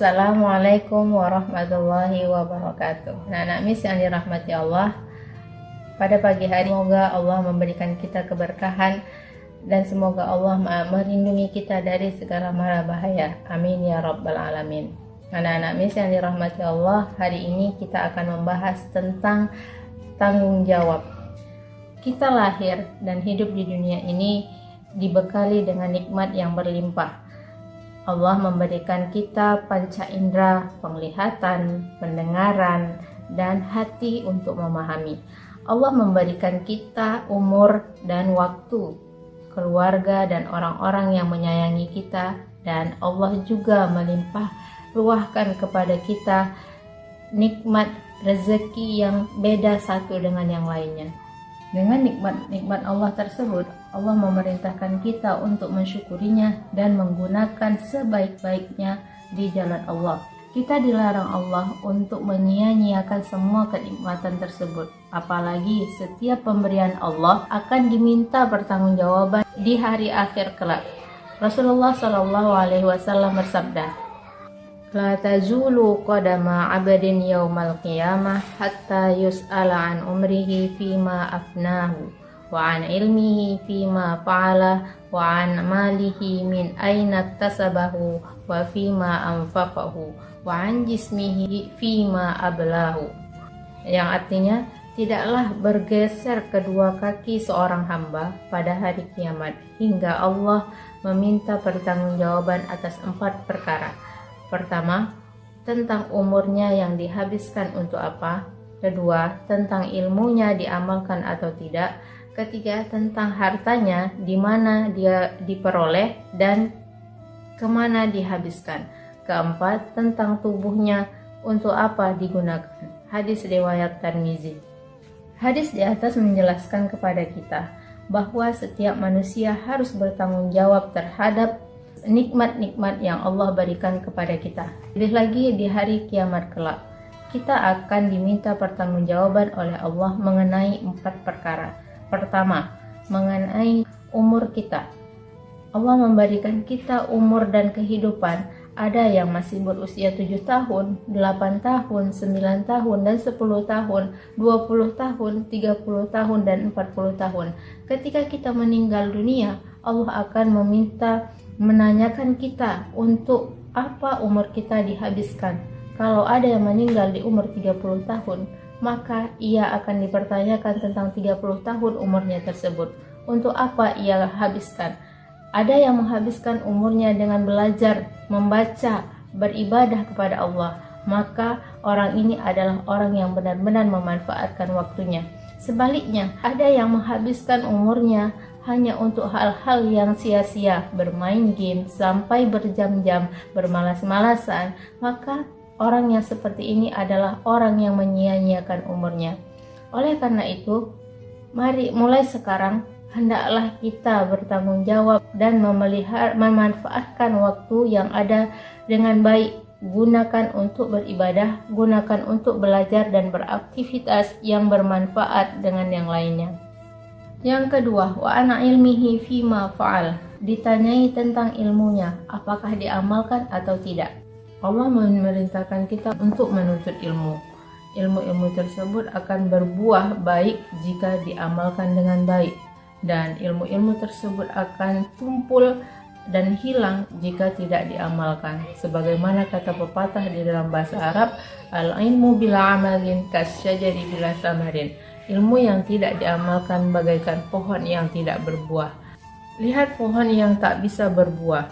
Assalamualaikum warahmatullahi wabarakatuh. Anak mis yang dirahmati Allah, pada pagi hari semoga Allah memberikan kita keberkahan dan semoga Allah melindungi kita dari segala mara bahaya. Amin ya rabbal alamin. Anak-anak mis yang dirahmati Allah, hari ini kita akan membahas tentang tanggung jawab. Kita lahir dan hidup di dunia ini dibekali dengan nikmat yang berlimpah. Allah memberikan kita panca indera, penglihatan, pendengaran, dan hati untuk memahami. Allah memberikan kita umur dan waktu, keluarga dan orang-orang yang menyayangi kita, dan Allah juga melimpah ruahkan kepada kita nikmat rezeki yang beda satu dengan yang lainnya. Dengan nikmat-nikmat Allah tersebut, Allah memerintahkan kita untuk mensyukurinya dan menggunakan sebaik-baiknya di jalan Allah. Kita dilarang Allah untuk menyia-nyiakan semua kenikmatan tersebut. Apalagi setiap pemberian Allah akan diminta pertanggungjawaban di hari akhir kelak. Rasulullah SAW bersabda, La tazulu qadama abadin yaumal qiyamah hatta yus'ala an umrihi fima afnahu wa an ilmihi fima fa'ala wa an malihi min aina tasabahu wa fima anfaqahu wa an jismihi fima ablahu. Yang artinya, tidaklah bergeser kedua kaki seorang hamba pada hari kiamat hingga Allah meminta pertanggungjawaban atas 4 perkara. Pertama, tentang umurnya yang dihabiskan untuk apa. Kedua, tentang ilmunya diamalkan atau tidak. Ketiga, tentang hartanya, di mana dia diperoleh dan kemana dihabiskan. Keempat, tentang tubuhnya, untuk apa digunakan. Hadis riwayat Tirmizi. Hadis di atas menjelaskan kepada kita bahwa setiap manusia harus bertanggung jawab terhadap nikmat-nikmat yang Allah berikan kepada kita. Lebih lagi di hari kiamat kelak, kita akan diminta pertanggungjawaban oleh Allah mengenai 4 perkara. Pertama, mengenai umur kita. Allah memberikan kita umur dan kehidupan. Ada yang masih berusia 7 tahun, 8 tahun, 9 tahun, dan 10 tahun, 20 tahun, 30 tahun, dan 40 tahun. Ketika kita meninggal dunia, Allah akan menanyakan kita untuk apa umur kita dihabiskan. Kalau ada yang meninggal di umur 30 tahun, maka ia akan dipertanyakan tentang 30 tahun umurnya tersebut. Untuk apa ia habiskan? Ada yang menghabiskan umurnya dengan belajar, membaca, beribadah kepada Allah. Maka orang ini adalah orang yang benar-benar memanfaatkan waktunya. Sebaliknya, ada yang menghabiskan umurnya hanya untuk hal-hal yang sia-sia, bermain game sampai berjam-jam, bermalas-malasan, maka orang yang seperti ini adalah orang yang menyia-nyiakan umurnya. Oleh karena itu, mari mulai sekarang hendaklah kita bertanggung jawab dan memanfaatkan waktu yang ada dengan baik. Gunakan untuk beribadah, gunakan untuk belajar dan beraktivitas yang bermanfaat dengan yang lainnya. Yang kedua, wa ana ilmihi fima fa'al. Ditanyai tentang ilmunya, apakah diamalkan atau tidak. Allah memerintahkan kita untuk menuntut ilmu. Ilmu-ilmu tersebut akan berbuah baik jika diamalkan dengan baik, dan ilmu-ilmu tersebut akan tumpul dan hilang jika tidak diamalkan. Sebagaimana kata pepatah di dalam bahasa Arab, al-ilmu bila amalin kasyajari bila samarin. Ilmu yang tidak diamalkan bagaikan pohon yang tidak berbuah. Lihat pohon yang tak bisa berbuah,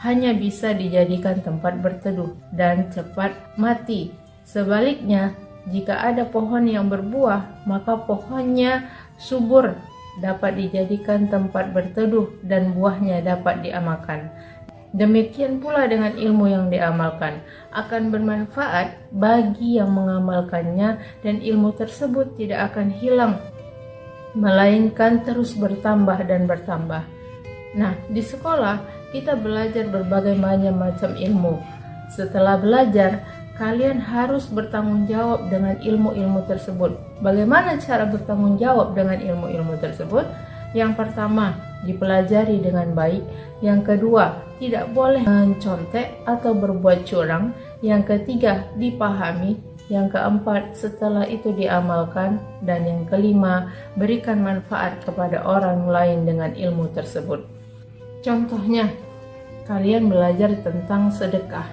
hanya bisa dijadikan tempat berteduh dan cepat mati. Sebaliknya, jika ada pohon yang berbuah, maka pohonnya subur, dapat dijadikan tempat berteduh dan buahnya dapat diamakan. Demikian pula dengan ilmu yang diamalkan, akan bermanfaat bagi yang mengamalkannya, dan ilmu tersebut tidak akan hilang, melainkan terus bertambah dan bertambah. Nah, di sekolah kita belajar berbagai macam ilmu. Setelah belajar, kalian harus bertanggung jawab dengan ilmu-ilmu tersebut. Bagaimana cara bertanggung jawab dengan ilmu-ilmu tersebut? Yang pertama, dipelajari dengan baik. Yang kedua, tidak boleh mencontek atau berbuat curang. Yang ketiga, dipahami. Yang keempat, setelah itu diamalkan. Dan yang kelima, berikan manfaat kepada orang lain dengan ilmu tersebut. Contohnya, kalian belajar tentang sedekah,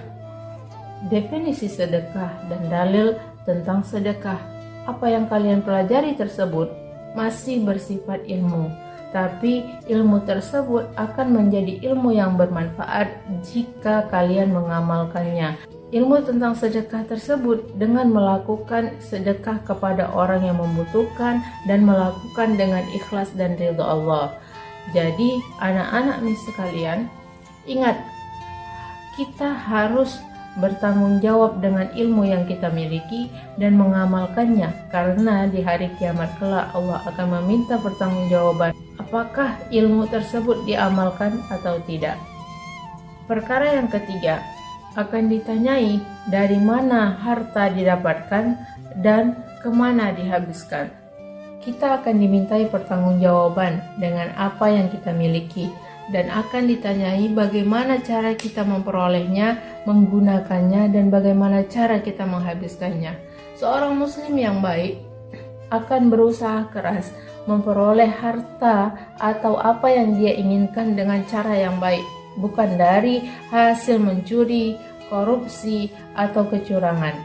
definisi sedekah dan dalil tentang sedekah. Apa yang kalian pelajari tersebut masih bersifat ilmu, tapi ilmu tersebut akan menjadi ilmu yang bermanfaat jika kalian mengamalkannya. Ilmu tentang sedekah tersebut dengan melakukan sedekah kepada orang yang membutuhkan dan melakukan dengan ikhlas dan ridha Allah. Jadi anak-anak sekalian, ingat, kita harus bertanggung jawab dengan ilmu yang kita miliki dan mengamalkannya, karena di hari kiamat kelak Allah akan meminta pertanggungjawaban apakah ilmu tersebut diamalkan atau tidak. Perkara yang ketiga, akan ditanyai dari mana harta didapatkan dan kemana dihabiskan. Kita akan dimintai pertanggungjawaban dengan apa yang kita miliki dan akan ditanyai bagaimana cara kita memperolehnya, menggunakannya, dan bagaimana cara kita menghabiskannya. Seorang muslim yang baik akan berusaha keras memperoleh harta atau apa yang dia inginkan dengan cara yang baik, bukan dari hasil mencuri, korupsi, atau kecurangan.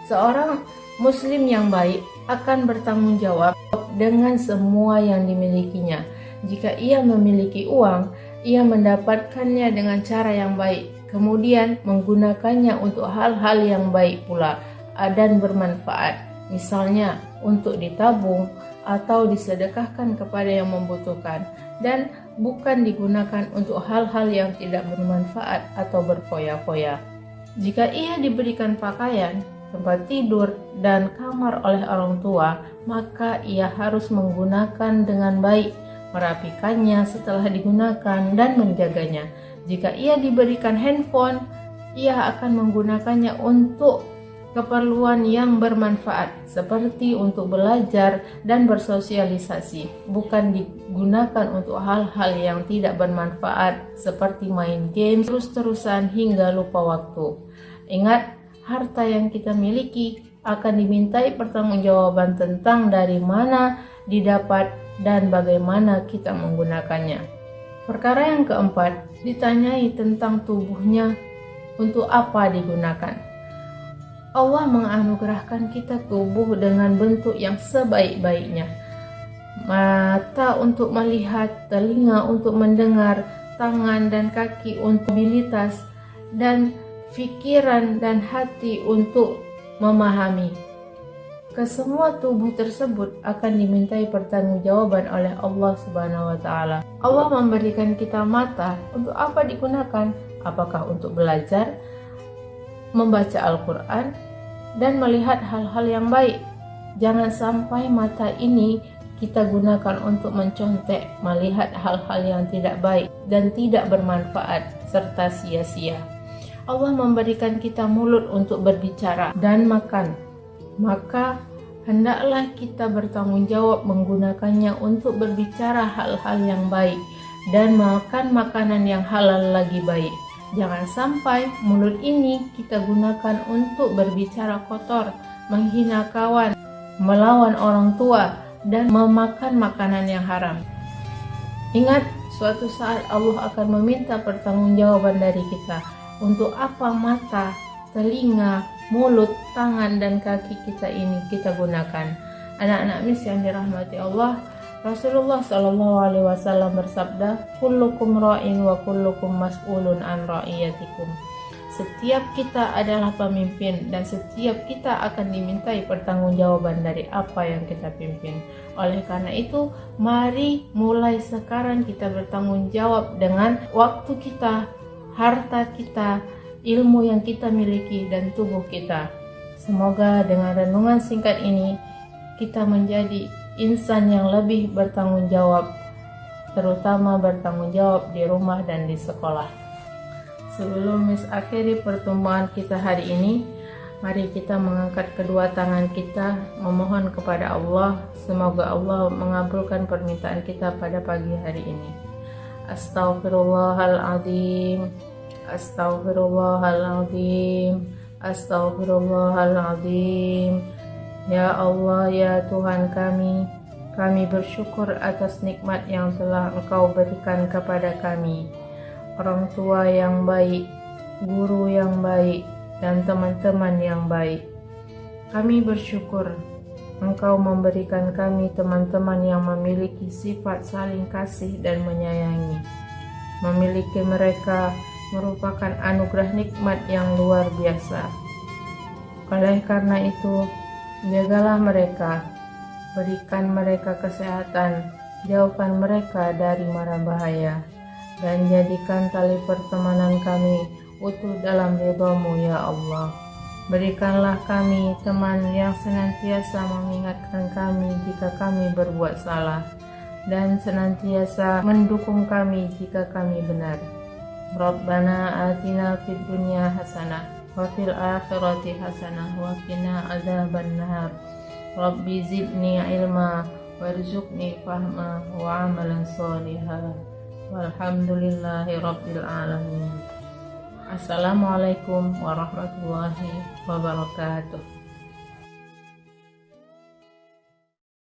Seorang muslim yang baik akan bertanggung jawab dengan semua yang dimilikinya. Jika ia memiliki uang, ia mendapatkannya dengan cara yang baik, kemudian menggunakannya untuk hal-hal yang baik pula dan bermanfaat, misalnya untuk ditabung atau disedekahkan kepada yang membutuhkan, dan bukan digunakan untuk hal-hal yang tidak bermanfaat atau berfoya-foya. Jika ia diberikan pakaian, tempat tidur, dan kamar oleh orang tua, maka ia harus menggunakan dengan baik, merapikannya setelah digunakan dan menjaganya. Jika ia diberikan handphone, ia akan menggunakannya untuk keperluan yang bermanfaat, seperti untuk belajar dan bersosialisasi, bukan digunakan untuk hal-hal yang tidak bermanfaat seperti main game terus-terusan hingga lupa waktu. Ingat, harta yang kita miliki akan dimintai pertanggungjawaban tentang dari mana didapat dan bagaimana kita menggunakannya. Perkara yang keempat, ditanyai tentang tubuhnya untuk apa digunakan. Allah menganugerahkan kita tubuh dengan bentuk yang sebaik-baiknya. Mata untuk melihat, telinga untuk mendengar, tangan dan kaki untuk mobilitas, dan pikiran dan hati untuk memahami. Kesemua tubuh tersebut akan dimintai pertanggungjawaban oleh Allah Subhanahu wa taala. Allah memberikan kita mata, untuk apa digunakan? Apakah untuk belajar, membaca Al-Quran, dan melihat hal-hal yang baik? Jangan sampai mata ini kita gunakan untuk mencontek, melihat hal-hal yang tidak baik dan tidak bermanfaat serta sia-sia. Allah memberikan kita mulut untuk berbicara dan makan, maka hendaklah kita bertanggung jawab menggunakannya untuk berbicara hal-hal yang baik dan makan makanan yang halal lagi baik. Jangan sampai mulut ini kita gunakan untuk berbicara kotor, menghina kawan, melawan orang tua, dan memakan makanan yang haram. Ingat, suatu saat Allah akan meminta pertanggungjawaban dari kita. Untuk apa mata, telinga, mulut, tangan, dan kaki kita ini kita gunakan? Anak-anak mis yang dirahmati Allah, Rasulullah SAW bersabda, "Kullukum ra'in wa kullukum mas'ulun an ra'iyatikum." Setiap kita adalah pemimpin dan setiap kita akan dimintai pertanggungjawaban dari apa yang kita pimpin. Oleh karena itu, mari mulai sekarang kita bertanggung jawab dengan waktu kita, harta kita, ilmu yang kita miliki, dan tubuh kita. Semoga dengan renungan singkat ini kita menjadi insan yang lebih bertanggung jawab, terutama bertanggung jawab di rumah dan di sekolah. Sebelum akhiri pertemuan kita hari ini, mari kita mengangkat kedua tangan kita memohon kepada Allah. Semoga Allah mengabulkan permintaan kita pada pagi hari ini. Astaghfirullahaladzim, astaghfirullahaladzim, Astaghfirullahaladzim. Ya Allah, ya Tuhan kami bersyukur atas nikmat yang telah Engkau berikan kepada kami. Orang tua yang baik, guru yang baik, dan teman-teman yang baik. Kami bersyukur Engkau memberikan kami teman-teman yang memiliki sifat saling kasih dan menyayangi. Memiliki mereka merupakan anugerah nikmat yang luar biasa. Oleh karena itu, jagalah mereka, berikan mereka kesehatan, jauhkan mereka dari mara bahaya, dan jadikan tali pertemanan kami utuh dalam ridha-Mu ya Allah. Berikanlah kami teman yang senantiasa mengingatkan kami jika kami berbuat salah, dan senantiasa mendukung kami jika kami benar. Rabbana atina fid dunya hasanah wa fil akhirati hasanah wa qina adzabannar. Rabbi zidni ilma warzuqni fahma wa amalan sholihan. Walhamdulillahi rabbil alamin. Assalamualaikum warahmatullahi wabarakatuh.